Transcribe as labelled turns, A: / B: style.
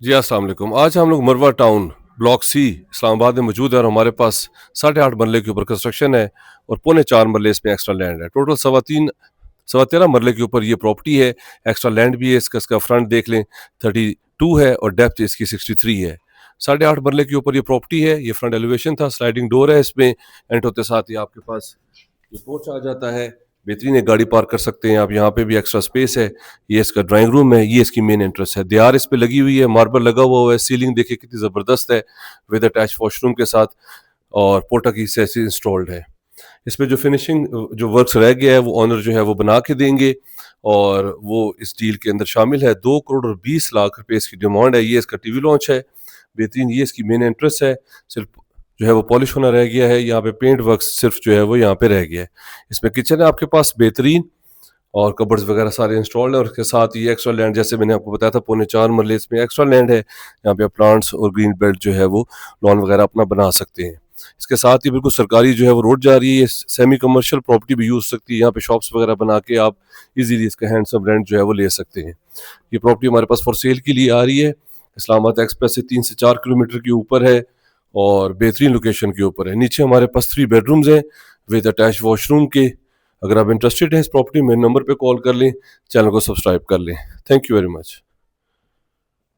A: जी, अस्सलाम वालेकुम। आज हम लोग मरवा टाउन ब्लॉक सी इस्लामाबाद में मौजूद है और हमारे पास 8.5 मरले के ऊपर कंस्ट्रक्शन है और पौने 4 मरले इसमें एक्स्ट्रा लैंड है। टोटल सवा 13 मरले के ऊपर ये प्रॉपर्टी है। एक्स्ट्रा लैंड भी है, इसका फ्रंट देख लें 32 है और डेप्थ इसकी 63 है। 8.5 मरले के ऊपर ये प्रॉपर्टी है। ये फ्रंट एलिवेशन था, स्लाइडिंग डोर है इसमें। एंटर होते साथ ही आपके पास ये पोर्च आ जाता है। बेहतरीन एक गाड़ी पार्क कर सकते हैं आप। यहाँ पे भी एक्स्ट्रा स्पेस है। ये इसका ड्राइंग रूम है। ये इसकी मेन एंट्रेंस है। दीवार इस पे लगी हुई है, मार्बल लगा हुआ है। सीलिंग देखिए कितनी ज़बरदस्त है विद अटैच वॉशरूम के साथ और पोर्टा की से इंस्टॉल्ड है। इसमें जो फिनिशिंग जो वर्क्स रह गया है वो ऑनर जो है वो बना के देंगे और वो इस डील के अंदर शामिल है। 2 करोड़ और 20 लाख रुपए इसकी डिमांड है। ये इसका टीवी लॉन्च है। बेहतरीन ये इसकी मेन एंट्रेंस है। सिर्फ जो है वो पॉलिश होना रह गया है। यहाँ पे पेंट वर्क सिर्फ जो है वो यहाँ पे रह गया है। इसमें किचन है आपके पास बेहतरीन और कबर्ड्स वगैरह सारे इंस्टॉल्ड है और उसके साथ ये एक्स्ट्रा लैंड जैसे मैंने आपको बताया था पौने 4 मरले इसमें एक्स्ट्रा लैंड है। यहाँ पे आप प्लांट्स और ग्रीन बेल्ट जो है वो लॉन वगैरह अपना बना सकते हैं। इसके साथ ही बिल्कुल सरकारी जो है वो रोड जा रही है। सेमी कमर्शियल प्रॉपर्टी भी यूज सकती है। यहाँ पे शॉप्स वगैरह बना के आप इजीली इसका हैंडसम रेंट जो है वो ले सकते हैं। ये प्रॉपर्टी हमारे पास फॉर सेल के लिए आ रही है। इस्लामाबाद एक्सप्रेस से 3 से 4 किलोमीटर के ऊपर है और बेहतरीन लोकेशन के ऊपर है। नीचे हमारे पास 3 बेडरूम्स हैं विद अटैच वॉशरूम के। अगर आप इंटरेस्टेड हैं इस प्रॉपर्टी में, नंबर पे कॉल कर लें, चैनल को सब्सक्राइब कर लें। Thank you very much.